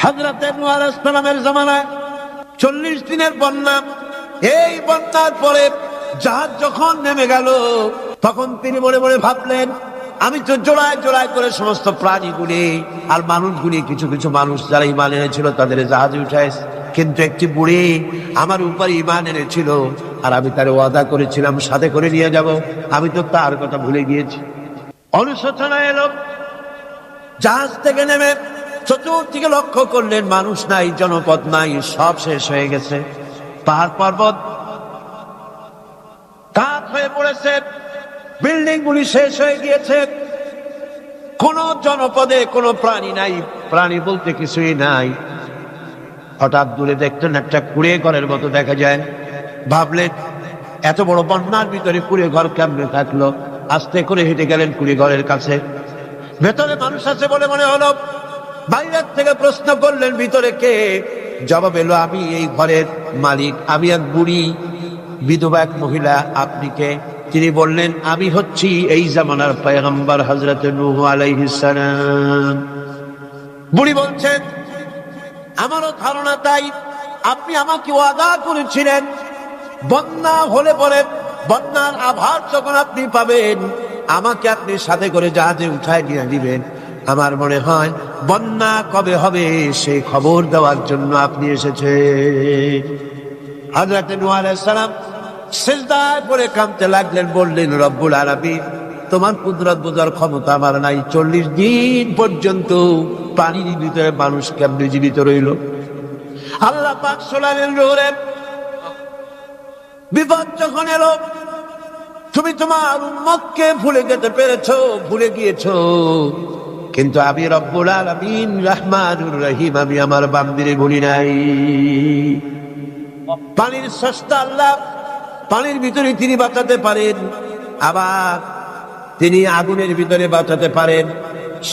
হযরত নূহ আলাইহিস সালামের জামানায় 40 দিনের বন্যা। এই বন্যার পরে জাহাজ যখন নেমে গেল, তখন তিনি মনে মনে ভাবলেন, আমি তো জোড়ায় জোড়ায় করে সমস্ত প্রাণীগুলি আর মানুষগুলি, কিছু কিছু মানুষ যারা ঈমান এনেছিল তাদের জাহাজে উঠাইছে, কিন্তু একটি বুড়ি আমার উপর ঈমান এনেছিল আর আমি তার ওয়াদা করেছিলাম সাথে করে নিয়ে যাব, আমি তো তার কথা ভুলে গিয়েছি। অনুশোচনা এলো। জাহাজ থেকে নেমে চতুর্দিকে লক্ষ্য করলেন, মানুষ নাই, জনপদ নাই, সব শেষ হয়ে গেছে। পাহাড় পর্বত কাঠ হয়ে পড়েছে, বিল্ডিং গুলি শেষ হয়ে গিয়েছে, কোন জনপদে কোনো প্রাণী নাই, প্রাণী বলতে কিছুই নাই। হঠাৎ দূরে দেখতেন একটা কুড়ে ঘরের মতো দেখা যায়। ভাবলেন, এত বড় বন্যার ভিতরে কুড়ে ঘর কেমনে থাকলো? আস্তে করে হেঁটে গেলেন কুড়ে ঘরের কাছে। ভেতরে মানুষ আছে বলে মনে হলো। বাইরের থেকে প্রশ্ন করলেন, ভিতরে কে? জবাব এলো, আমি এই ঘরের মালিক, আমি এক বুড়ি বিধবা এক মহিলা, আপনি কে? তিনি বললেন, আমি হচ্ছি এই জামানার পয়গম্বর হযরত নূহ আলাইহিস সালাম। বুড়ি বলছেন, আমারও ধারণা তাই, আপনি আমাকে ওয়াদা করেছিলেন বন্যা হলে পরে, বন্যার আভার যখন আপনি পাবেন, আমাকে আপনি সাথে করে জাহাজে উঠায় নিয়ে দিবেন। আমার মনে হয় বন্যা কবে হবে সেই খবর দেওয়ার জন্য আপনি এসেছেন। হযরত নূহ আলাইহিস সালাম সিজদায় পড়ে কাঁদতে লাগলেন, বললেন, রব্বুল আলামিন, তোমার কুদরত বোঝার ক্ষমতা আমার নাই। 40 দিন পর্যন্ত পানির ভিতরে মানুষ কেমনে জীবিত রইল? আল্লাহ পাক শোনালেন, নূরে, বিপদ যখন এলো, তুমি তোমার উম্মতকে ভুলে যেতে পেরেছো, ভুলে গিয়েছো, কিন্তু আমি রব্বুল আলামিন রহমানুর রহিম, আমি আমার বান্দিরে ভুলি নাই। পানির স্রষ্টা আল্লাহ, পানির ভিতরে তিনি বাঁচাতে পারেন, আবার তিনি আগুনের ভিতরে বাঁচাতে পারেন,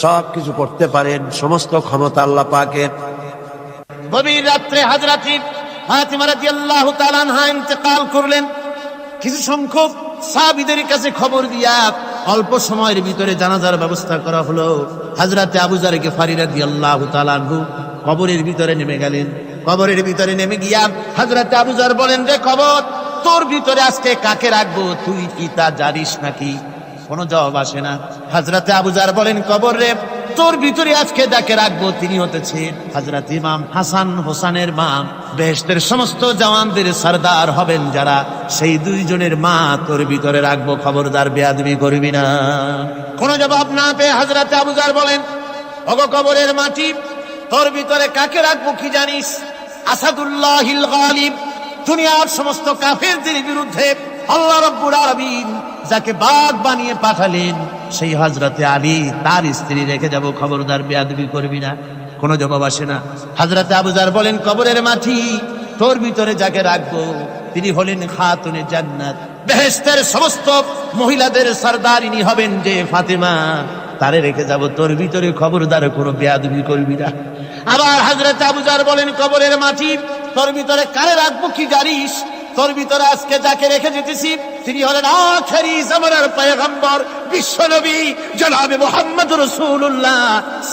সব কিছু করতে পারেন, সমস্ত ক্ষমতা আল্লাহ পাকের। গভীর রাত্রে হযরত ফাতিমা রাদিয়াল্লাহু তাআলা আনহা ইন্তেকাল করলেন। কিছু সংখ্যক সাহাবীদের কাছে খবর দিয়া অল্প সময়ের ভিতরে জানাজার ব্যবস্থা করা হলো। হযরত আবু যর গিফারী রাদিয়াল্লাহু তাআলা আনহু কবরের ভিতরে নেমে গেলেন। কবরের ভিতরে নেমে গিয়া হযরত আবু যর বলেন, রে কবর, তোর ভিতরে আজকে কাকে রাখবো? তুই কি তা জানিস নাকি? কোনো জবাব আসে না। হযরত আবু যর বলেন, কবর রে, তোর ভিতরে আজকে যাকে রাখবো তিনি হতেছেন হযরত ইমাম হাসান হোসেনের মা। বেহেশতের সমস্ত জওয়ানদের সরদার হবেন যারা, সেই দুইজনের মা তোর ভিতরে রাখবো, খবরদার বেয়াদবি করবি না। কোনো জবাব না পেয়ে হযরত আবু যর বলেন, ওগো কবরের মাটি, তোর ভিতরে কাকে রাখবো কি জানিস? আসাদুল্লাহিল গালিব, দুনিয়ার সমস্ত কাফেরদের বিরুদ্ধে আল্লাহ রাব্বুল আলামিন যাকে বাঘ বানিয়ে পাঠালেন, সেই হযরতে আলী, তার স্ত্রী রেখে যাব, খবরদার বেয়াদবি করবি না। কোনো জবাব আসে না। হযরতে আবু যর বলেন, কবরের মাটি, তোর ভিতরে যাকে রাখবো তিনি হলেন খাতুনে জান্নাত, বেহেশতের সমস্ত মহিলাদের সরদারিনী হবেন যে ফাতেমা, তারে রেখে যাব, তোর ভিতরে খবরদার কোনো বেয়াদবি করবি না। আবার হযরতে আবু যর বলেন, কবরের মাটি, তোর ভিতরে কারে রাখবো কি জানিস? তোর ভিতরে আজকে যাকে রেখে যেতেছি তিনি হলেন আখেরি জামানার পয়গম্বর বিশ্বনবী জনাবে মুহাম্মদ রাসূলুল্লাহ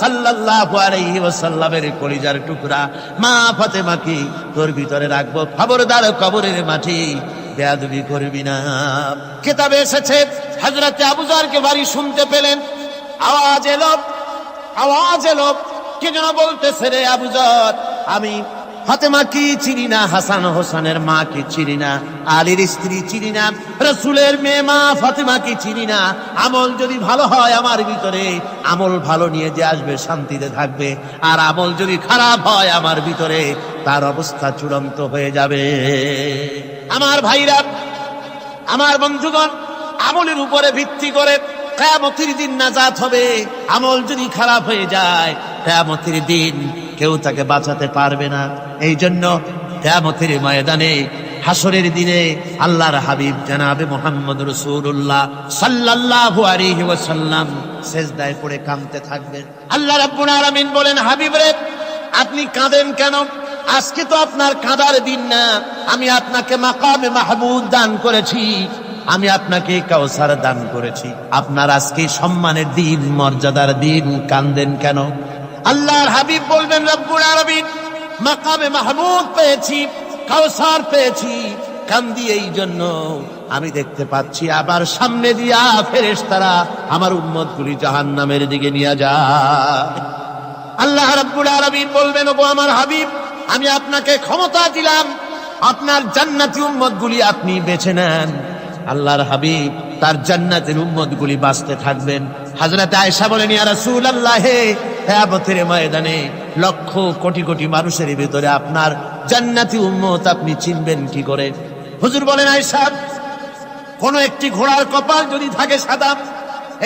সাল্লাল্লাহু আলাইহি ওয়াসাল্লামের কলিজার টুকরা মা ফাতেমাকে তোর ভিতরে রাখবো, খবরদার কবরের মাটি বেয়াদবি করবি না। কিতাবে এসেছে, হযরত আবু যরকে বাড়ি শুনতে পেলেন, আওয়াজ এলো, কে যেন বলতেছে, রে আবু যর, আমি ফাতেমা কি চিনি না, হাসান হোসেনের মা কি চিনি না, আলীর স্ত্রী চিনি না, রাসূলের মেয়ে মা ফাতেমা কি চিনি না। আমল যদি ভালো হয় আমার ভিতরে, আমল ভালো নিয়ে যে আসবে শান্তিতে থাকবে, আর আমল যদি খারাপ হয় আমার ভিতরে, তার অবস্থা চূড়ান্ত হয়ে যাবে। আমার ভাইরা, আমার বন্ধুগণ, আমলের উপরে ভিত্তি করে কিয়ামতের দিন নাজাত হবে। আমল যদি খারাপ হয়ে যায়, কিয়ামতের দিন কেউ তাকে বাঁচাতে পারবে না। এই জন্য কিয়ামতের ময়দানে, হাসরের দিনে আল্লাহর হাবিব জনাবে মুহাম্মদ রাসূলুল্লাহ সাল্লাল্লাহু আলাইহি ওয়াসাল্লাম সিজদায় পড়ে কাঁদতে থাকবেন। আল্লাহ রাব্বুল আলামিন বলেন, হাবিব রে, আপনি কাঁদেন কেন? আজকে তো আপনার কাঁদার দিন না, আমি আপনাকে মাকামে মাহমুদ দান করেছি, আমি আপনাকে কাউসার দান করেছি, আপনার আজকে সম্মানের দিন, মর্যাদার দিন, কাঁদেন কেন? আল্লাহর হাবিব বলবেন রব্বুল আলামিন মাকামে মাহমুদ পেয়েছি, কাউসার পেয়েছি, কান্দি এই জন্য আমি দেখতে পাচ্ছি আবার সামনে দিয়া ফেরেশতারা আমার উম্মতগুলি জাহান্নামের দিকে নিয়ে যায়। আল্লাহ রাব্বুল আলামিন বলবেন, ওগো আমার হাবিব, আমি আপনাকে ক্ষমতা দিলাম, আপনার জান্নাতি উম্মতগুলি আপনি বেছে নেন। আল্লাহর হাবিব তার জান্নাতের উম্মতগুলি বাঁচতে থাকবেন। হযরত আয়েশা বলেন, ইয়া রাসূলুল্লাহ, কিয়ামতের ময়দানে লক্ষ কোটি কোটি মানুষের ভিতরে আপনার জান্নাতি উম্মত আপনি চিনবেন কি করে? হুজুর বলেন, আয়েশা, কোন একটি ঘোড়ার কপাল যদি থাকে সাদা,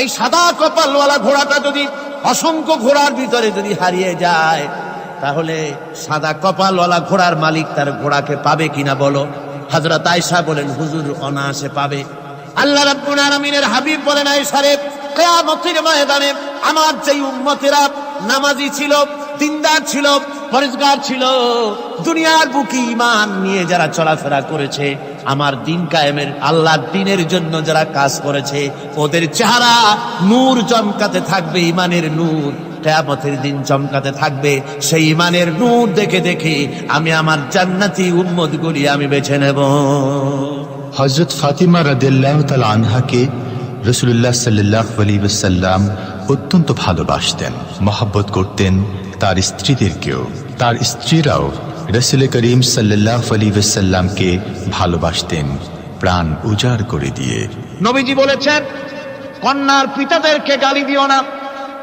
এই সাদা কপালওয়ালা ঘোড়াটা যদি অসংখ্য ঘোড়ার ভিতরে যদি হারিয়ে যায়, তাহলে সাদা কপালওয়ালা ঘোড়ার মালিক তার ঘোড়াকে পাবে কিনা বলো? হযরত আয়েশা বলেন, হুজুর অনায়াসে পাবে। আল্লাহ রাব্বুল আলামিনের হাবিব বলেন, আয়েশা রে, কিয়ামতের ময়দানে আমার যেই উম্মতেরা নামাজি ছিল, দিনদার ছিল, পরেজগার ছিল, দুনিয়ার বুকে ঈমান নিয়ে যারা চলাফেরা করেছে, আমার দিন কায়েমের আল্লাহর দ্বীনের জন্য যারা কাজ করেছে, ওদের চেহারা নূর চমকাতে থাকবে, ঈমানের নূর কিয়ামতের দিন চমকাতে থাকবে। সেই ঈমানের নূর দেখে দেখে আমি আমার জান্নাতি উম্মতগুলি আমি বেছে নেব। হযরত ফাতিমা রাদিয়াল্লাহু তাআলা আনহাকে রাসূলুল্লাহ সাল্লাল্লাহু আলাইহি ওয়াসাল্লাম অত্যন্ত ভালোবাসতেন, মহব্বত করতেন তার স্ত্রীদেরকেও। তার স্ত্রীরাও রাসূল করিম সাল্লাল্লাহু আলাইহি ওয়াসাল্লামকে ভালোবাসতেন প্রাণ উজাড় করে দিয়ে। নবীজি বলেছেন, কন্যার পিতাদেরকে গালি দিও না।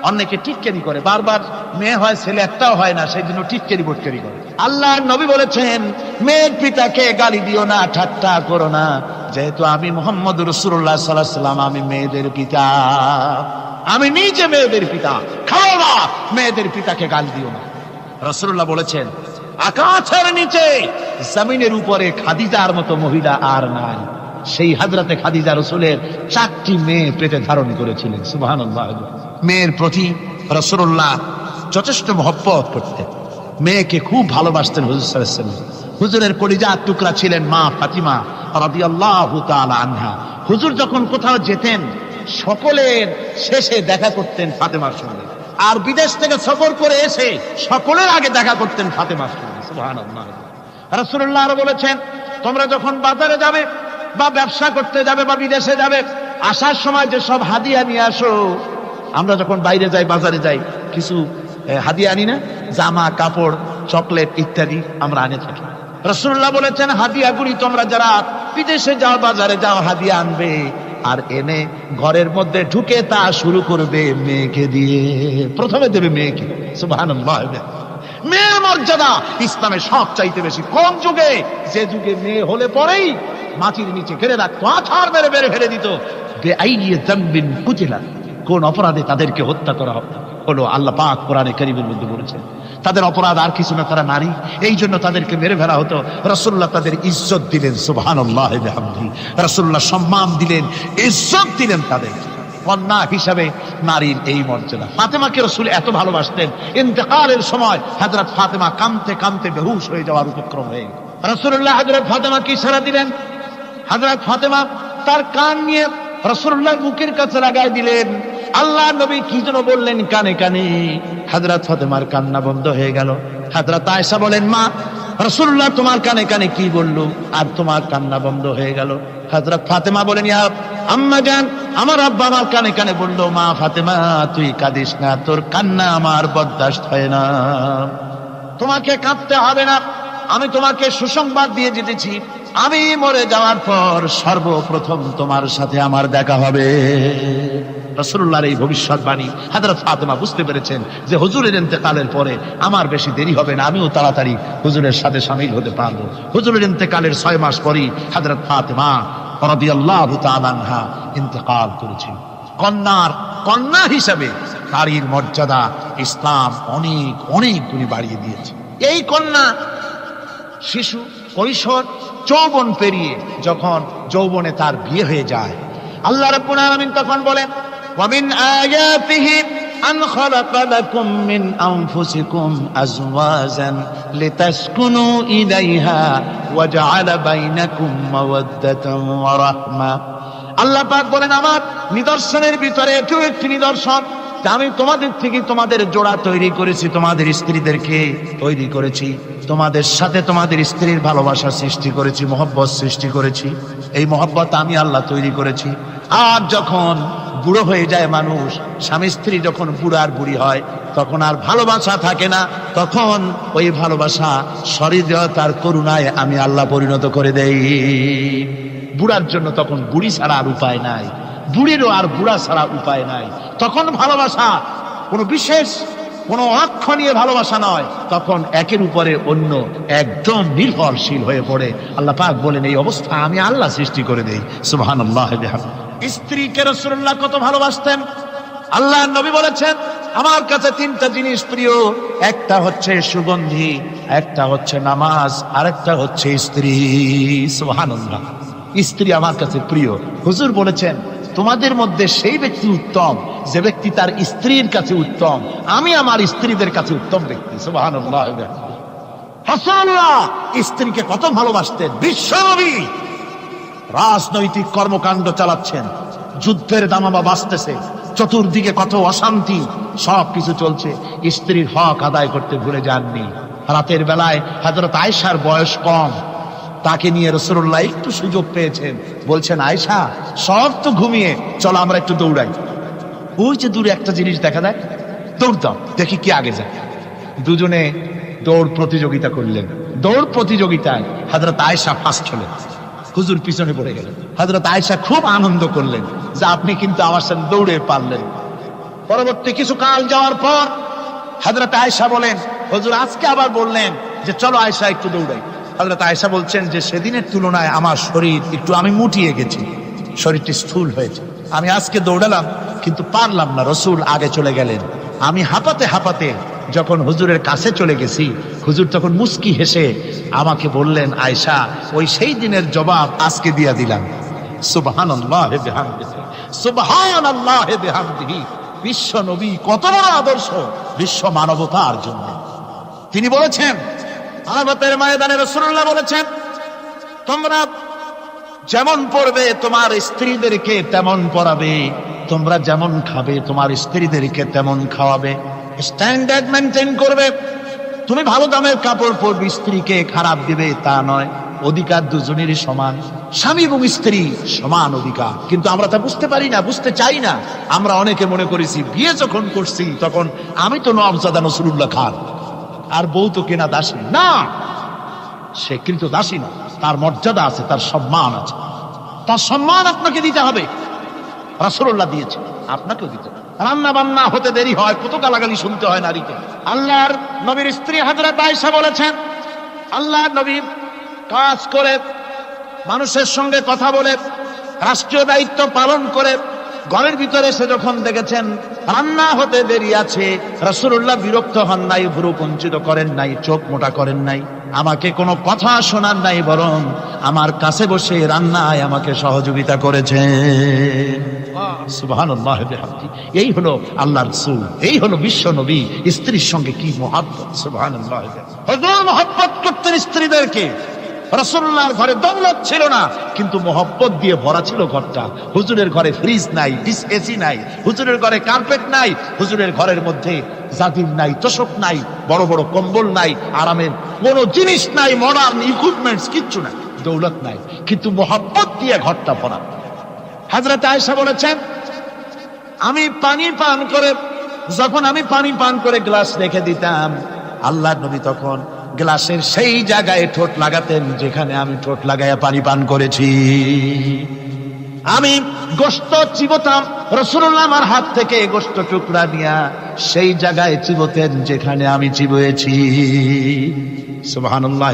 অনেকে টিটকারি করে, বারবার মেয়ে হয় ছেলে একটাও হয় না, সেই জন্য টিটকারি বটকারি করে। আল্লাহর নবী বলেছেন, মেয়ের পিতাকে গালি দিও না, ঠাট্টা করো না, যেহেতু আমি মুহাম্মদ রাসূলুল্লাহ সাল্লাল্লাহু আলাইহি ওয়াসাল্লাম, আমি মেয়েদের পিতা, আমি নিজে মেয়েদের পিতা। খাও না, মেয়েদের পিতাকে গালি দিও না। রাসূলুল্লাহ বলেছেন, আকাশের নিচে জমিনের উপরে খাদিজার মতো মহিলা আর নাই। সেই হযরতে খাদিজা রাসূলের 4টি মেয়ে পেটে ধারণ করেছিলেন। সুবহানাল্লাহ। মেয়ের প্রতি রাসূলুল্লাহ যথেষ্ট মহব্বত করতেন, মেয়েকে খুব ভালোবাসতেন হুজুর সাল্লাল্লাহু আলাইহি ওয়াসাল্লাম। হুজুরের কলিজার টুকরা ছিলেন মা ফাতিমা রাদিয়াল্লাহু তাআলা আনহা। হুজুর যখন কোথাও যেতেন, সকলের শেষে দেখা করতেন ফাতেমার সঙ্গে, আর বিদেশ থেকে সফর করে এসে সকলের আগে দেখা করতেন ফাতেমার সঙ্গে। সুবহানাল্লাহ। রাসূলুল্লাহ আরো বলেছেন, তোমরা যখন বাজারে যাবে বা ব্যবসা করতে যাবে বা বিদেশে যাবে, আসার সময় যে সব হাদিয়া নিয়ে আসো। আমরা যখন বাইরে যাই, বাজারে যাই, কিছু হাদিয়া আনি না? জামা, কাপড়, চকলেট ইত্যাদি আমরা আনে থাকি। রাসূলুল্লাহ বলেছেন, হাদিয়াগুলি তোমরা যারা বিদেশে যাও, বাজারে যাও, হাদিয়া আনবে, আর এনে ঘরের মধ্যে ঢুকে তা শুরু করবে মেয়েকে দিয়ে। প্রথমে দেবে মেয়েকে। সুবহানাল্লাহ। মেয়ের মর্যাদা ইসলামে সব চাইতে বেশি। কোন যুগে? যে যুগে মেয়ে হলে পরেই মাটির নিচে ঘেরে রাখতো, আছাড় মেরে মেরে ফেলে দিত। বেআইয়ি যামবিন কুতিলা, কোন অপরাধে তাদেরকে হত্যা করা হলো। আল্লাহ পাক কোরআনে কারীমের মধ্যে বলেছেন, তাদের অপরাধ আর কিছু না, তারা নারী, এই জন্য তাদেরকে মেরে ফেলা হতো। রাসূলুল্লাহ তাদের ইজ্জত দিলেন। সুবহানাল্লাহ বিহামদিহি। রাসূলুল্লাহ সম্মান দিলেন, ইজ্জত দিলেন তাদের। কন্যা হিসাবে নারীর এই মর্যাদা। ফাতেমাকে রাসূল এত ভালোবাসতেন, ইন্তেকালের সময় হযরত ফাতেমা কাঁদতে কাঁদতে বেহুশ হয়ে যাওয়ার উপক্রম হয়ে গেল। রাসূলুল্লাহ হযরত ফাতেমাকে ইশারা দিলেন। হযরত ফাতেমা তার কান নিয়ে রাসূলুল্লাহর মুখের কাছে লাগাই দিলেন। আল্লাহর নবী কি যেন বললেন কানে কানে, হযরত ফাতেমার কান্না বন্ধ হয়ে গেল। হযরত আয়েশা বলেন, মা, রাসূলুল্লাহ তোমার কানে কানে কি বলল আর তোমার কান্না বন্ধ হয়ে গেল? হযরত ফাতেমা বলেন, ইয়া আম্মা জান, আমার আব্বা আমার কানে কানে বলল, মা ফাতেমা তুই কাঁদিস না, তোর কান্না আমার বরদাস্ত হয় না, তোমাকে কাঁদতে হবে না। আমি তোমাকে সুসংবাদ দিয়ে যেতেছি, আমি মরে যাওয়ার পর সর্বপ্রথম তোমার সাথে আমার দেখা হবে। রাসূলুল্লাহর এই ভবিষ্যৎবাণী হযরত ফাতেমা বুঝতে পেরেছেন যে হুজুরের ইন্তেকালের পরে আমার বেশি দেরি হবে না, আমিও তাড়াতাড়ি হুজুরের সাথে শামিল হতে পারবো। হুজুরের ইন্তেকালের 6 মাস পরেই হযরত ফাতেমা রাদিয়াল্লাহু তাআলা আনহা ইন্তেকাল করেছেন। কন্যা হিসাবে নারীর মর্যাদা ইসলাম অনেক অনেক গুণে বাড়িয়ে দিয়েছে। এই কন্যা শিশু, কৈশোর, যৌবন পেরিয়ে যখন যৌবনে তার বিয়ে হয়ে যায়, আল্লাহ রাব্বুল আলামিন তখন বলেন, ওয়া মিন আয়াতিহি আন খালাকা লাকুম মিন আনফুসিকুম আজওয়াজান লিতাসকুনু ইলাইহা ওয়া জাআলা বাইনাকুম মাওয়াদ্দাতান ওয়া রাহমা। আল্লাহ পাক বলেন, আমার নিদর্শনের ভিতরে এটিও একটি নিদর্শন, যে আমি তোমাদের থেকে তোমাদের জোড়া তৈরি করেছি, তোমাদের স্ত্রীদেরকে তৈরি করেছি, তোমাদের সাথে তোমাদের স্ত্রীর ভালোবাসা সৃষ্টি করেছি, মহব্বত সৃষ্টি করেছি। এই মহব্বত আমি আল্লাহ তৈরি করেছি। আর যখন বুড়ো হয়ে যায় মানুষ, স্বামী স্ত্রী যখন বুড়া আর বুড়ি হয়, তখন আর ভালোবাসা থাকে না, তখন ওই ভালোবাসা সহৃদয়তার করুণায় আমি আল্লাহ পরিণত করে দেই। বুড়ার জন্য তখন বুড়ি ছাড়া আর উপায় নাই, বুড়িরও আর বুড়া ছাড়া উপায় নাই। তখন ভালোবাসা কোনো বিশেষ কোনো অক্ষ নিয়ে ভালোবাসা নয়, তখন একের উপরে অন্য একদম নির্ভরশীল হয়ে পড়ে। আল্লাহ পাক বলেন এই অবস্থা আমি আল্লাহ সৃষ্টি করে দেই। সুবহানাল্লাহ। স্ত্রীকে রাসূলুল্লাহ কত ভালোবাসতেন। আল্লাহ নবী বলেছেন আমার কাছে তিনটা জিনিস প্রিয়, একটা হচ্ছে সুগন্ধি, একটা হচ্ছে নামাজ, আরেকটা হচ্ছে স্ত্রী। সুবহানাল্লাহ। স্ত্রী আমার কাছে প্রিয়। হুজুর বলেছেন তোমাদের মধ্যে সেই ব্যক্তি উত্তম যে ব্যক্তি তার স্ত্রীর কাছে উত্তম। আমি আমার স্ত্রীদের কাছে উত্তম ব্যক্তি। সুবহানাল্লাহ। রাসূলুল্লাহ স্ত্রীকে কত ভালোবাসতেন। বিশ্বনবী রাজনৈতিক কর্মকাণ্ড চালাচ্ছেন, যুদ্ধের দামামা বাজতেছে, চতুর্দিকে কত অশান্তি, সবকিছু চলছে, স্ত্রীর হক আদায় করতে ভুলে যাননি। রাতের বেলায় হযরত আয়েশার বয়স কম, তাকে নিয়ে রাসূলুল্লাহ একটু সুযোগ পেয়েছেন, বলছেন আয়েশা সব তো ঘুমিয়ে, চলো আমরা একটু দৌড়াই। ওই যে দূরে একটা জিনিস দেখা যায়, দৌড় দাও দেখি কি আগে যায়। দুজনে দৌড় প্রতিযোগিতা করলেন। দৌড় প্রতিযোগিতায় হযরত আয়েশা ফার্স্ট হলেন, হুজুর পিছনে পড়ে গেলেন। হযরত আয়েশা খুব আনন্দ করলেন যে আপনি কিন্তু আমার সাথে দৌড়ে পারলেন। পরবর্তী কিছু কাল যাওয়ার পর হযরত আয়েশা বলেন হুজুর আজকে আবার বললেন যে চলো আয়েশা একটু দৌড়াই। হযরত আয়েশা বলছেন যে সেদিনের তুলনায় আমার শরীর একটু, আমি মুটিয়ে গেছি, শরীরটি স্থূল হয়েছে, আমি আজকে দৌড়ালাম কিন্তু পারলাম না। রাসূল আগে চলে গেলেন, আমি হাঁপাতে হাঁপাতে যখন হুজুরের কাছে চলে গেছি, হুজুর তখন মুস্কি হেসে আমাকে বললেন আয়েশা ওই সেই দিনের জবাব আজকে দিয়া দিলাম। সুবহানাল্লাহ বিহামদিহি, সুবহানাল্লাহ বিহামদিহি। বিশ্ব নবী কত বড় আদর্শ বিশ্ব মানবতার জন্য। তিনি বলেছেন আরাফাতের ময়দানে রাসূলুল্লাহ বলেছেন তোমরা যেমন পড়বে তোমার স্ত্রীদেরকে তেমন পড়াবে, তোমরা যেমন খাবে তোমার স্ত্রীদেরকে তেমন খাওয়াবে, স্ট্যান্ডার্ড মেনটেন করবে। তুমি ভালো দামের কাপড় পরবে, স্ত্রীকে খারাপ দিবে তা নয়। অধিকার দুজনেরই সমান, স্বামী এবং স্ত্রী সমান অধিকার। কিন্তু আমরা তা বুঝতে পারি না, বুঝতে চাই না। আমরা অনেকে মনে করেছি বিয়ে যখন করছি তখন আমি তো নওয়াবজাদা নসরুল্লাহ খান আর বউ তো কেনা দাসী না। সে কিন্তু দাসী না, তার মর্যাদা আছে, তার সম্মান আছে, তার সম্মান আপনাকে দিতে হবে। রাসূলুল্লাহ দিয়েছে, আপনাকেও দিতে হবে। রান্না বান্না হতে দেরি হয়, কত গালাগালি শুনতে হয় নারীকে। আল্লাহর নবীর স্ত্রী হযরত আয়েশা বলেছেন আল্লাহর নবী কাজ করে, মানুষের সঙ্গে কথা বলে, রাষ্ট্রীয় দায়িত্ব পালন করে ঘরের ভিতরে এসে যখন দেখেছেন রান্না হতে দেরি আছে, রাসূলুল্লাহ বিরক্ত হন নাই, ভ্রু কুঞ্চিত করেন নাই, চোখ মোটা করেন নাই, আমাকে কোনো কথা শোনান নাই, বরং আমার কাছে বসে রান্নায় আমাকে সহযোগিতা করেছেন। সুবহানাল্লাহ বিহামদিহি। এই হলো আল্লাহর রাসূল, এই হলো বিশ্ব নবী। স্ত্রীর সঙ্গে কি মহব্বত! সুবহানাল্লাহ। হুজুর মহব্বত করতেন স্ত্রীদেরকে। রাসূলুল্লাহর ঘরে দৌলত ছিল না, কিন্তু মহব্বত দিয়ে ভরা ছিল ঘরটা। হুজুরের ঘরে ফ্রিজ নাই, ডিস এসি নাই, হুজুরের ঘরে কার্পেট নাই, হুজুরের ঘরের মধ্যে জাজির নাই, তোশক নাই, বড় বড় কম্বল নাই, আরামের কোনো জিনিস নাই, মডার্ন ইকুইপমেন্টস কিচ্ছু নাই, দৌলত নাই, কিন্তু মহব্বত দিয়ে ঘরটা ভরা। হযরত আয়েশা বলেছেন আমি পানি পান করে, যখন আমি পানি পান করে গ্লাস রেখে দিতাম, আল্লাহর নবী তখন গ্লাসের সেই জায়গায় ঠোঁট লাগাতেন যেখানে আমি ঠোঁট লাগাইয়া পানি পান করেছি। আমি গোশত চিবোতাম, রাসূলুল্লাহ আমার হাত থেকে গোশত টুকরা নিয়া সেই জায়গায় চিবোতেন যেখানে আমি চিবুয়েছি। সুবহানাল্লাহ।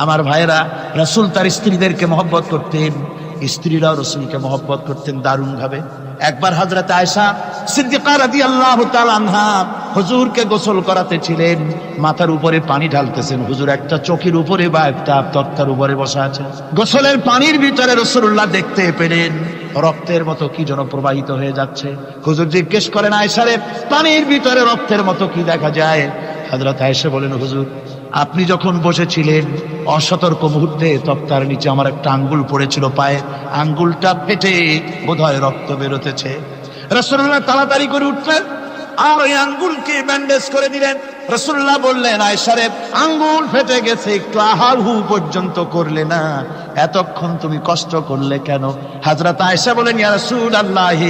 আমার ভাইরা, রাসূল তার স্ত্রীদেরকে মহব্বত করতেন, স্ত্রীরাও রাসূলকে মহব্বত করতেন দারুণ ভাবে। একবার হযরত আয়েশা সিদ্দিকা রাদিয়াল্লাহু তাআলা আনহা হুজুরকে গোসল করাতে ছিলেন, মাথার উপরে পানি ঢালতেছেন, হুজুর একটা চকির উপরে বা একটা তক্তার উপরে বসা আছেন। গোসলের পানির ভিতরে রাসূলুল্লাহ দেখতে পেলেন রক্তের মতো কি যেন প্রবাহিত হয়ে যাচ্ছে। হুজুর জিজ্ঞেস করেন আয়েশা রে, পানির ভিতরে রক্তের মতো কি দেখা যায়? হযরত আয়েশা বলেন হুজুর আপনি যখন বসেছিলেন অসতর্ক মুহূর্তে তক্তার নিচে আমার একটা আঙ্গুল পড়েছিল পায়ে, আঙ্গুলটা ফেটে বোধহয় রক্ত বেরোতেছে। রাসূলুল্লাহ তাড়াতাড়ি করে উঠলেন, আর ওই আঙ্গুলকে ব্যান্ডেজ করে দিলেন। রাসূলুল্লাহ বললেন, আয়েশা রে, আঙ্গুল ফেটে গেছে, একটু আহার হু পর্যন্ত করলে না, এতক্ষণ তুমি কষ্ট করলে কেন? হযরত আয়েশা বলেন, ইয়া রাসূলুল্লাহ,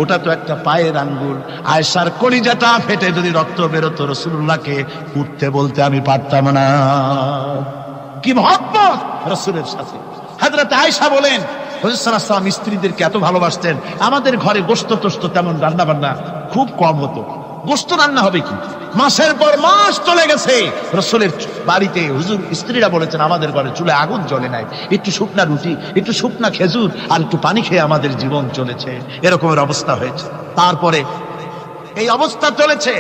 ওটা তো একটা পায়ের আঙ্গুল। আয়েশার কলিজাটা ফেটে যদি রক্ত বেরোতো, রাসূলুল্লাহকে উঠতে বলতে আমি পারতাম না। কি মহব্বত রাসূলের সাথে। হযরত আয়েশা বলেন, হুজুর সাল্লাল্লাহু আলাইহি ওয়াসাল্লাম স্ত্রীদেরকে এত ভালোবাসতেন, আমাদের ঘরে গোশত টোস্ত তেমন রান্না বান্না খুব কম হতো। গোশত রান্না হবে কি, মাসের পর মাস চলে গেছে রাসূলের বাড়িতে, হুজুর স্ত্রীরা বলেছেন আমাদের ঘরে চুলে আগুন জ্বলে নাই, একটু শুকনা রুটি, একটু শুকনা খেজুর আর একটু পানি খেয়ে আমাদের জীবন চলেছে, এরকমের অবস্থা হয়েছে। তারপরে এই অবস্থা চলেছে,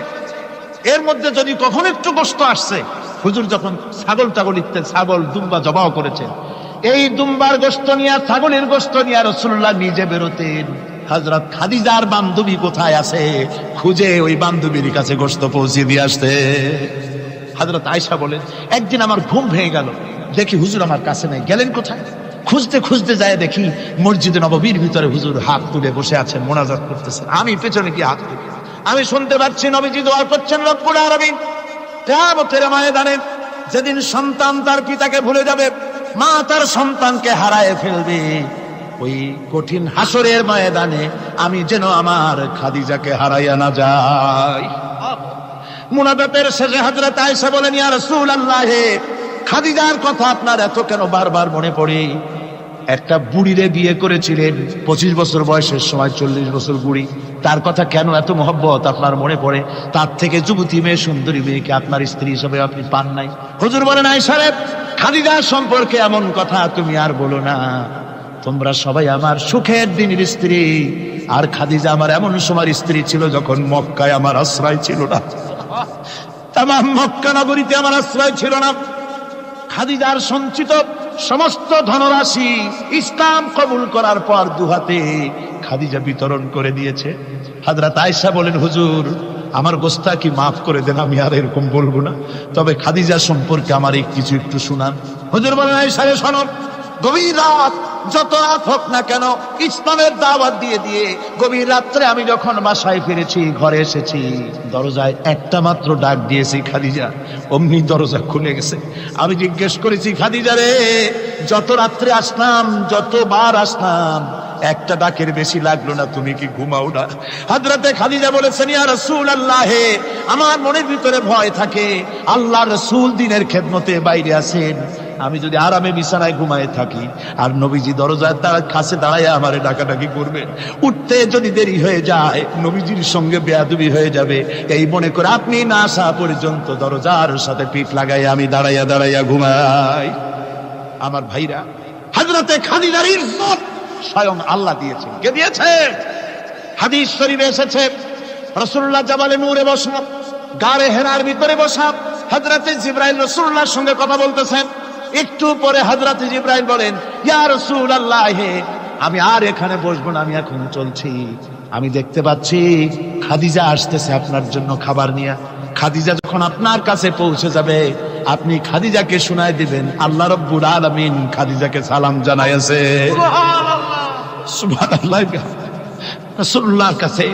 এর মধ্যে যদি কখন একটু গোশত আসছে, হুজুর যখন ছাগল ইত্যাদি ছাগল দুম্বা জবাহ করেছেন, এই দুম্বার গোশত নিয়ে, ছাগলের গোশত নিয়ে রাসূলুল্লাহ নিজে বেরোতেন। হযরত খাদিজার বান্ধবী কোথায় আছে খুঁজে ওই বান্ধবীর কাছে গোশত পৌঁছে দিয়ে আসতে। হযরত আয়েশা বলেন, একদিন আমার ঘুম ভেঙে গেল, দেখি হুজুর আমার কাছে নাই, গেলেন কোথায়? খুঁজতে খুঁজতে যায় দেখি মসজিদে নববীর ভিতরে হুজুর হাত তুলে বসে আছেন, মোনাজাত করতেছেন। আমি পেছনে কি হাত তুলে, আমি শুনতে পাচ্ছি নবীজি দোয়া করছেন, রব্বুল আলামিন কিয়ামতের ময়দানে যেদিন সন্তান তার পিতাকে ভুলে যাবে, মা তার সন্তানকে হারায় ফেলবে, ওই কঠিন হাসরের ময়দানে আমি যেন আমার খাদিজাকে হারাইয়া না যাই। মুনাজাতের শেষে হযরত আয়েশা বলেন, ইয়া রাসূলুল্লাহ, খাদিজার কথা আপনার এত কেন বারবার মনে পড়ে? একটা বুড়িরে বিয়ে করেছিলেন 25 বছর বয়সের সময়, 40 বছর বুড়ি, তার কথা কেন এত মহব্বত আপনার মনে পড়ে? তার থেকে যুবতী মেয়ে, সুন্দরী মেয়েকে আপনার স্ত্রী হিসেবে আপনি পান নাই? হুজুর বলেন, আয়েশা রে, খাদিজা সম্পর্কে এমন কথা তুমি আর বলো না, তোমরা সবাই আমার সুখের দিনের স্ত্রী, আর খাদিজা আমার এমন সময় স্ত্রী ছিল যখন মক্কায় আমার আশ্রয় ছিল না, তামাম মক্কা নগরীতে আমার আশ্রয় ছিল না। খাদিজার সঞ্চিত সমস্ত ধনরাশি ইসলাম কবুল করার পর দুহাতে খাদিজা বিতরণ করে দিয়েছে। হযরত আয়েশা বলেন, হুজুর আমার গোস্তাকি মাফ করে দেন, আমি আর এরকম বলবো না, তবে খাদিজা সম্পর্কে আমার এই কিছু একটু শুনান। হুজুর বলেন, আয়েশা রে শোনো, গভীর রাত, যত রাত হোক না কেন, ইসলামের দাওয়াত দিয়ে দিয়ে গভীর রাত্রে আমি যখন বাসায় ফিরেছি, ঘরে এসেছি, দরজায় একটা মাত্র ডাক দিয়েছি, খাদিজা, অমনি দরজা খুলে গেছে। আমি জিজ্ঞেস করেছি, খাদিজা রে, যত রাত্রে আসলাম, যতবার আসলাম, একটা ডাকের বেশি লাগলো না, তুমি কি ঘুমাও না? হযরতে খাদিজা বলেছেন, ইয়া রাসূলুল্লাহ, আমার মনের ভিতরে ভয় থাকে, আল্লাহ রাসূল দিনের খেদমতে বাইরে আছেন, আমি যদি আরামে বিছানায় ঘুমায় থাকি আর নবীজি দরজার কাছে দাঁড়ায় আমারে ডাকাডাকি করবে, উঠতে যদি দেরি হয়ে যায় নবীজির সঙ্গে বেয়াদবি হয়ে যাবে, এই মনে করে আপনি না আসা পর্যন্ত দরজার সাথে পিঠ লাগাই আমি দাঁড়াইয়া দাঁড়াইয়া ঘুমাই। আমার ভাইরা, হযরতে খাদিজার ইজ্জত স্বয়ং আল্লাহ দিয়েছেন। কে দিয়েছে? হাদিস শরীফে এসেছে, রাসূলুল্লাহ জাবালে নূরে বসা, গারে হেরার ভিতরে বসা, হযরতে জিবরাইল রাসূলুল্লাহর সঙ্গে কথা বলতেছেন। একটু পরে হযরত জিবরাইল বলেন, ইয়া রাসূলুল্লাহ, আমি আর এখানে বসবো না, আমি এখন চলছি, আমি দেখতে পাচ্ছি খাদিজা আসতেছে আপনার জন্য খাবার নিয়ে। খাদিজা যখন আপনার কাছে পৌঁছে যাবে, আপনি খাদিজাকে শোনায় দিবেন আল্লাহ রাব্বুল আলামিন খাদিজাকে সালাম জানাইছে। সুবহানাল্লাহ। রাসূলুল্লাহর কাছে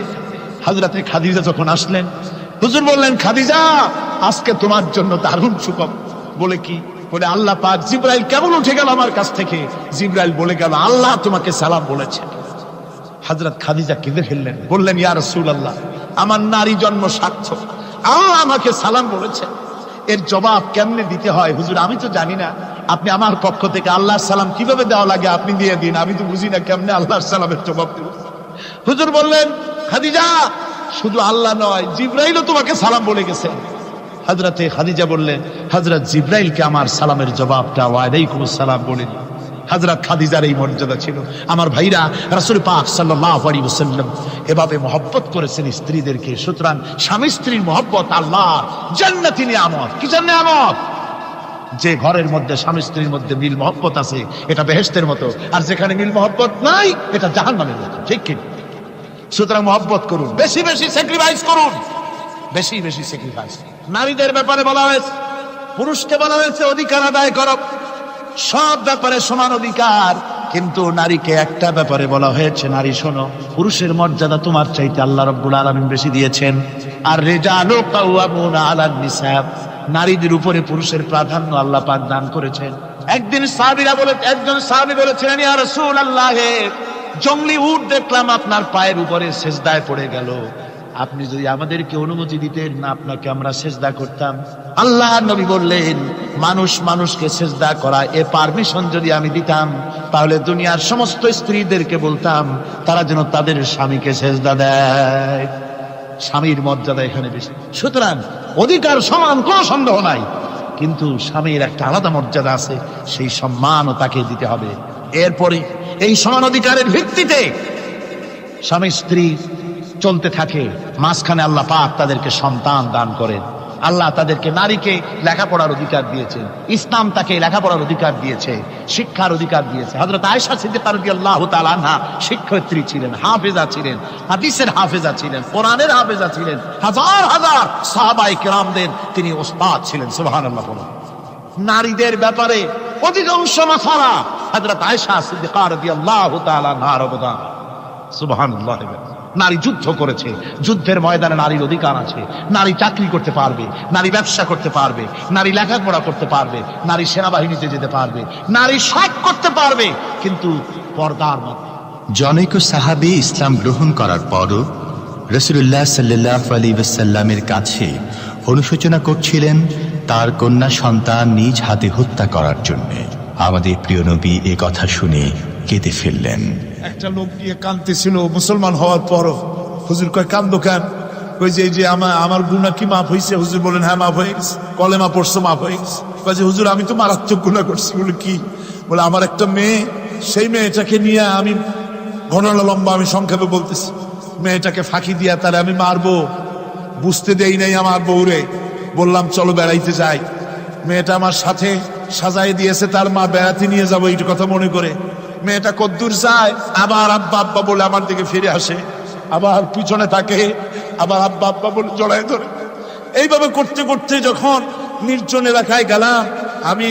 হযরতে খাদিজা যখন আসলেন, হুজুর বললেন, খাদিজা, আজকে তোমার জন্য দারুণ সুখবর। বলে কি? বলে আল্লাহ পাক, জিবরাইল কেমন উঠে গেল আমার কাছ থেকে, জিবরাইল বলে গেল আল্লাহ তোমাকে সালাম বলেছে। হযরত খাদিজা কেঁদে ফেললেন, বললেন, ইয়া রাসূলুল্লাহ, আমার নারী জন্ম সার্থক, আল্লাহ আমাকে সালাম বলেছে, এর জবাব কেমনে দিতে হয় হুজুর আমি তো জানি না, আপনি আমার পক্ষ থেকে আল্লাহর সালাম কিভাবে দেওয়া লাগে আপনি দিয়ে দিন, আমি তো বুঝি না কেমনে আল্লাহর সালামের জবাব দেব। হুজুর বললেন, খাদিজা, শুধু আল্লাহ নয়, জিবরাইলও তোমাকে সালাম বলে গেছে। হযরতে খাদিজা বললেন, হযরত জিবরাইলকে আমার সালামের জবাবটা ওয়ালাইকুমুস সালাম বলেন। হযরত খাদিজার এই মর্যাদা ছিল। আমার ভাইরা, রাসূল পাক সাল্লাল্লাহু আলাইহি ওয়াসাল্লাম এভাবে মহব্বত করেছেন স্ত্রীদেরকে। সুতরাং স্বামী স্ত্রীর মহব্বত আল্লাহর জান্নাতি নিয়ামত। কি নিয়ামত? যে ঘরের মধ্যে স্বামী স্ত্রীর মধ্যে মিল মহব্বত আছে, এটা বেহেশতের মতো, আর যেখানে মিল মহব্বত নাই, এটা জাহান্নামের মতো। ঠিক কি? সুতরাং মহব্বত করুন, বেশি বেশি স্যাক্রিফাইস করুন, বেশি বেশি স্যাক্রিফাইস। নারীদের ব্যাপারে বলা হয়েছে, পুরুষকে বলা হয়েছে অধিকার আদায় করো, সব ব্যাপারে সমান অধিকার, কিন্তু নারীকে একটা ব্যাপারে বলা হয়েছে, নারী শোনো, পুরুষের মর্যাদা তোমার চাইতে আল্লাহ রাব্বুল আলামিন বেশি দিয়েছেন। আর রিজালু কাওয়ামুনা আলান নিসা, নারীদের উপরে পুরুষের প্রাধান্য আল্লাহ পাক দান করেছেন। একজন সাহাবী বলেছিলেন, ইয়া রাসূলুল্লাহ, জংলি উট দেখলাম আপনার পায়ের উপরে সেজদায় পড়ে গেল, আপনি যদি আমাদেরকে অনুমতি দিতেন না আপনাকে আমরা সেজদা করতাম। আল্লাহ নবী বললেন, মানুষ মানুষকে সেজদা করা এ পারমিশন যদি আমি দিতাম তাহলে দুনিয়ার সমস্ত স্ত্রীদেরকে বলতাম তারা যেন তাদের স্বামীকে সেজদা দেয়। স্বামীর মর্যাদা এখানে বেশি, সুতরাং অধিকার সমান, কোনো সন্দেহ নাই, কিন্তু স্বামীর একটা আলাদা মর্যাদা আছে, সেই সম্মানও তাকে দিতে হবে। এরপরে এই সমান অধিকারের ভিত্তিতে স্বামী স্ত্রী চলতে থাকে, মাঝখানে আল্লাহ পাক তাদেরকে সন্তান দান করেন। আল্লাহ তাদেরকে, নারীকে লেখাপড়ার অধিকার দিয়েছেন, ইসলাম তাকে লেখাপড়ার অধিকার দিয়েছে, শিক্ষার অধিকার দিয়েছে। হযরত আয়েশা সিদ্দিকা রাদিয়াল্লাহু তাআলা আনহা শিক্ষয়িত্রী ছিলেন, হাফেজা ছিলেন, হাদিসের হাফেজা ছিলেন, কোরআনের হাফেজা ছিলেন, হাজার হাজার সাহাবায়ে কেরামদের তিনি ওস্তাদ ছিলেন। সুবহানাল্লাহ। নারীদের ব্যাপারে অধিকাংশ মাসালা হযরত আয়েশা সিদ্দিকা রাদিয়াল্লাহু তাআলা আনহার অবদান। সুবহানাল্লাহ। নারী যুদ্ধ করেছে, যুদ্ধের ময়দানে নারীর অধিকার আছে। নারী চাকরি করতে পারবে, নারী ব্যবসা করতে পারবে, নারী লেখাপড়া করতে পারবে, নারী সেনাবাহিনীতে যেতে পারবে, নারী সব করতে পারবে, কিন্তু পর্দার মধ্যে। জনৈক সাহাবী ইসলাম গ্রহণ করার পরও রাসূলুল্লাহ সাল্লাল্লাহু আলাইহি ওয়াসাল্লামের কাছে অনুশোচনা করছিলেন তার কন্যা সন্তান নিজ হাতে হত্যা করার জন্য। আমাদের প্রিয় নবী এ কথা শুনে কেঁদে ফেললেন। একটা লোক নিয়ে কাঁদতেছিল মুসলমান হওয়ার পরও। হুজুর কয়, কান্দো কেন? কই যে এই যে আমার গুনাহ কি মাফ হয়েছে? হুজুর বলেন, হ্যাঁ মাফ হয়ে গেছে। কলেমা পড়ছো, মাফ হয়ে গেছে। কয় যে হুজুর আমি তো মারাত্মক গুনাহ করছি। বলে কি? বলে আমার একটা মেয়ে, সেই মেয়েটাকে নিয়ে আমি, ঘটনা লম্বা, আমি সংক্ষেপে বলতেছি, মেয়েটাকে ফাঁকি দিয়া তারে আমি মারবো, বুঝতে দেই নাই আমার বউরে। বললাম চলো বেড়াইতে যাই। মেয়েটা আমার সাথে সাজাই দিয়েছে, তার মা বেড়াতে নিয়ে যাবো এই কথা মনে করে। মেয়েটা কদ্দূর যায়, আবার আব্বা আব্বা বলে আমার দিকে ফিরে আসে, আবার পিছনে থাকে, আবার আব্বা আব্বা বলে জড়ায় ধরে। এইভাবে করতে করতে যখন নির্জন এলাকায় গেলাম, আমি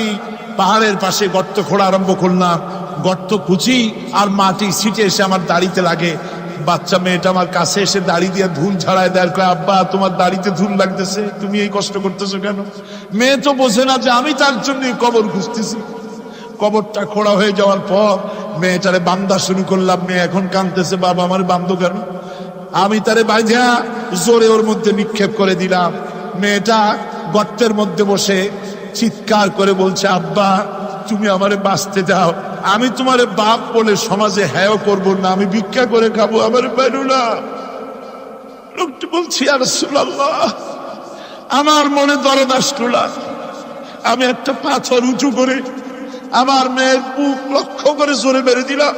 পাহাড়ের পাশে গর্ত খোঁড়া আরম্ভ করলাম। গর্ত কুচি আর মাটি ছিটে এসে আমার দাড়িতে লাগে। বাচ্চা মেয়েটা আমার কাছে এসে দাড়ি দিয়ে ধুল ছাড়ায় দেয়। আব্বা তোমার দাড়িতে ধুল লাগতেছে, তুমি এই কষ্ট করতেছো কেন? মেয়ে তো বোঝে না যে আমি তার জন্য কবর খুঁজতেছি। কবরটা খোঁড়া হয়ে যাওয়ার পর মেয়েটারে বান্ধা শুরু করলাম। মেয়ে এখন কাঁদতেছে, বাবা আমার বান্ধো কেন? আমি তারে বাঁধা জোরে ওর মধ্যে নিক্ষেপ করে দিলাম। মেয়েটা গর্তের মধ্যে বসে চিৎকার করে বলছে, আব্বা তুমি আমারে বাঁচতে দাও, আমি তোমার বাপ বলে সমাজে হ্যাঁ করবো না, আমি ভিক্ষা করে খাবো, আমার বেরো না। লোকটি বলছি, ইয়া রাসূলুল্লাহ, আমার মনে দরদ আসলো না। আমি একটা পাথর উঁচু করে আমার মেয়ের বুক লক্ষ্য করে জোরে মেরে দিলাম।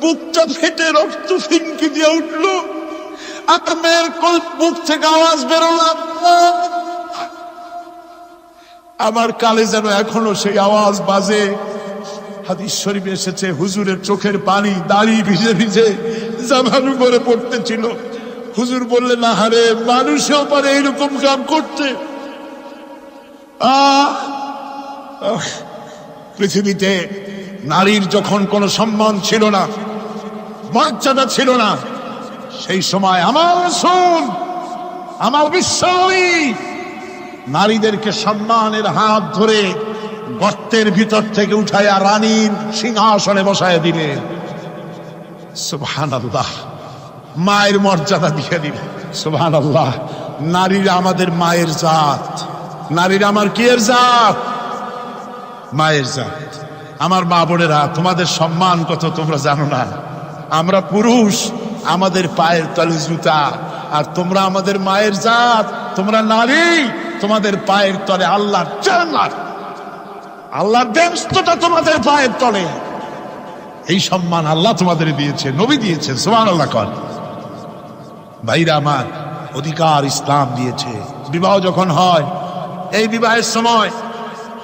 বুকটা ফেটে রক্ত ফিনকি দিয়ে উঠলো। আমার মেয়ের বুক থেকে আওয়াজ বেরোলো। আমার কালে যেন এখনো সেই আওয়াজ বাজে। হাদিস শরীফে এসেছে, হুজুরের চোখের পানি দাড়ি ভিজে ভিজে জামার উপরে পড়তেছিল। হুজুর বললেন, আহারে, মানুষও পারে এইরকম কাম করতে। পৃথিবীতে নারীর যখন কোনো সম্মান ছিল না, মর্যাদা ছিল না, সেই সময় আমার রাসূল, আমার বিশ্বনবী নারীদেরকে সম্মানের হাত ধরে গর্তের ভিতর থেকে উঠাইয়া রানীর সিংহাসনে বসায় দিলেন। সুবহানাল্লাহ। মায়ের মর্যাদা দিয়ে দিলেন। সুবহানাল্লাহ। নারীরা আমাদের মায়ের জাত। নারীরা আমার কি এর জাত? মায়ের জাত। আমার মা বোনেরা, তোমাদের সম্মান কত তোমরা জানো না। আমরা পুরুষ, আমাদের পায়ের তলে জুতা, আর তোমরা আমাদের মায়ের জাত। তোমরা নারী, তোমাদের পায়ের তলে আল্লাহর জান্নাত, আল্লাহর ব্যস্ততা তোমাদের পায়ের তলে। এই সম্মান আল্লাহ তোমাদের দিয়েছে, নবী দিয়েছে। সুবহানাল্লাহ। কর ভাইরা আমার, অধিকার ইসলাম দিয়েছে। বিবাহ যখন হয়, এই বিবাহের সময়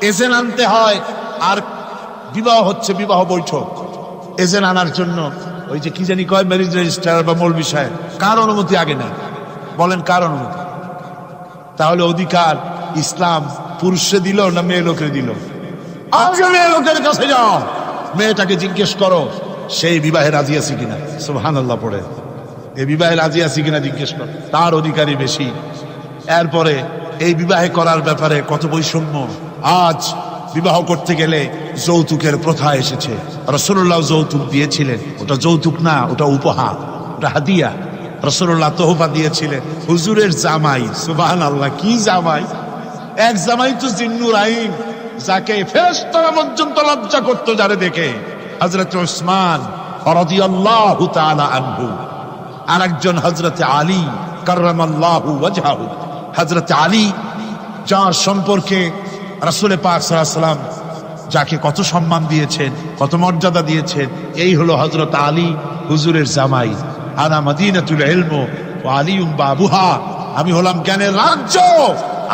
এজেন্ট আনতে হয়। আর বিবাহ হচ্ছে বিবাহ বৈঠক। এজেন্ট আনার জন্য ওই যে কি জানি কয়, ম্যারেজ রেজিস্ট্রার বা মৌলবি সাহেব, কার অনুমতি আগে নেয়? বলেন কার অনুমতি? তাহলে অধিকার ইসলাম পুরুষে দিল না মেয়ে লোকের দিল? আগে মেয়ে লোকের কাছে যাও, মেয়েটাকে জিজ্ঞেস করো সেই বিবাহে রাজি আছে কিনা। সুবহানাল্লাহ পড়ে। এই বিবাহে রাজি আছি কিনা জিজ্ঞেস কর, তার অধিকারী বেশি। এরপরে এই বিবাহে করার ব্যাপারে কত বৈষম্য। আজ বিবাহ করতে গেলে যৌতুকের প্রথা এসেছে। রাসূলুল্লাহ যৌতুক দিয়েছিলেন, ওটা যৌতুক না, ওটা উপহার, ওটা হাদিয়া। রাসূলুল্লাহ তোহফা দিয়েছিলেন হুজুরের জামাই। সুবহানাল্লাহ, কি জামাই! এক জামাই তো জিন্নুর আইন, যাকে ফেরেশতারা পর্যন্ত লজ্জা করত যারে দেখে, হযরত উসমান রাদিয়াল্লাহু তাআলা আনহু। আরেকজন হযরত আলী কাররামাল্লাহু ওয়াজহাহু। হযরত আলী, যার সম্পর্কে রাসূল পাক সাল্লাল্লাহু আলাইহি ওয়াসাল্লাম যাকে কত সম্মান দিয়েছেন, কত মর্যাদা দিয়েছেন, এই হলো হযরত আলী হুজুরের জামাই। আনা মদিনাতুল ইলম ওয়া আলিউম বাবুহা, আমি হলাম জ্ঞানের রাজ্য,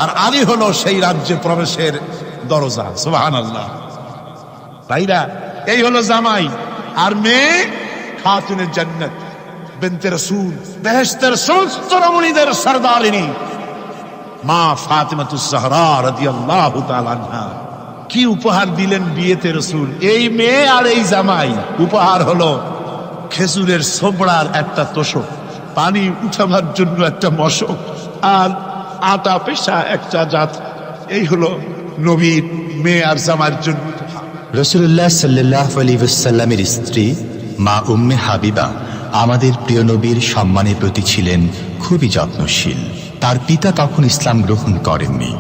আর আলী হলো সেই রাজ্যে প্রবেশের দরজা। সুবহানাল্লাহ। ভাইরা, এই হলো জামাই। আর মেয়ে খাতুনে জান্নাত বিনতে রাসূল, বেহেশতের সমস্ত রমণীদের সরদারিনী মা ফাতিমাতুজ জাহরা রাদিয়াল্লাহু তাআলা আনহা। কি উপহার দিলেন বিয়েতে রাসূল! এই মেয়ে আর এই জামাই। উপহার হলো খেজুরের ছোবড়ার একটা তোষক, পানি উঠাবার জন্য একটা মশক, আর আটা পেশা একটা জাত। এই হলো নবীর মেয়ে আর জামার জন্য। রাসূলুল্লাহ সাল্লাল্লাহু আলাইহি ওয়াসাল্লামের স্ত্রী মা উম্মে হাবিবা আমাদের প্রিয় নবীর সম্মানের প্রতি ছিলেন খুবই যত্নশীল। তার পিতা তখন ইসলাম গ্রহণ করেননি।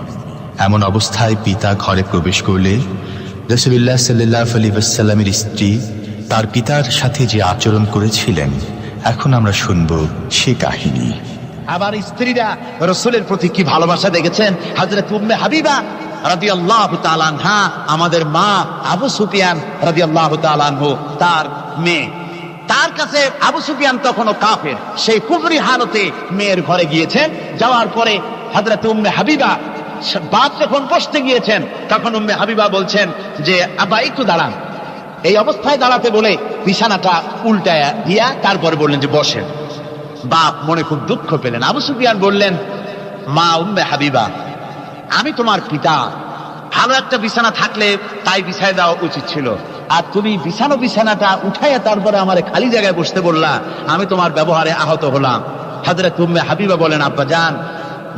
এমন অবস্থায় পিতা ঘরে প্রবেশ করলে রাসূলুল্লাহ সাল্লাল্লাহু আলাইহি ওয়াসাল্লামের স্ত্রী তার পিতার সাথে যে আচরণ করেছিলেন, এখন আমরা শুনব সে কাহিনী। আবার স্ত্রীরা রাসূলের প্রতি কি ভালোবাসা দেখেছেন। হযরত উম্মে হাবিবা রাদিয়াল্লাহু তাআলা আনহা, আমাদের মা আবু সুফিয়ান রাদিয়াল্লাহু তাআলা আনহু, তার মেয়ে। তার কাছে আবু সুফিয়ান তখনও কাফের, সেই কুফরি হালতে মেয়ের ঘরে গিয়েছেন। যাওয়ার পরে হযরত উম্মে হাবিবা বাপ যখন বসতে গিয়েছেন, তখন উম্মে হাবিবা বলছেন যে আব্বা একটু দাঁড়ান। এই অবস্থায় দাঁড়াতে বলে বিছানাটা উল্টায়া দিয়া তারপরে বললেন যে বসেন। বাপ মনে খুব দুঃখ পেলেন। আবু সুফিয়ান বললেন, মা উম্মে হাবিবা, আমি তোমার পিতা, ভালো একটা বিছানা থাকলে তাই বিছায় দেওয়া উচিত ছিল, আর তুমি বিছানাটা উঠাইয়া তারপরে আমার খালি জায়গায় বসতে বললা, আমি তোমার ব্যবহারে আহত হলাম। হযরত উম্মে হাবিবা বলেন, আব্বা জান,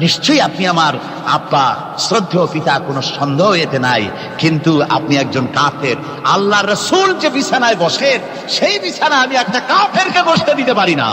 নিশ্চয়ই আপনি আমার আব্বা, শ্রদ্ধেয় পিতা, কোনো সন্দেহ এতে নাই, কিন্তু আপনি একজন কাফের। আল্লাহর রাসূল যে বিছানায় বসেন, সেই বিছানা আমি একটা কাফেরকে বসতে দিতে পারি না।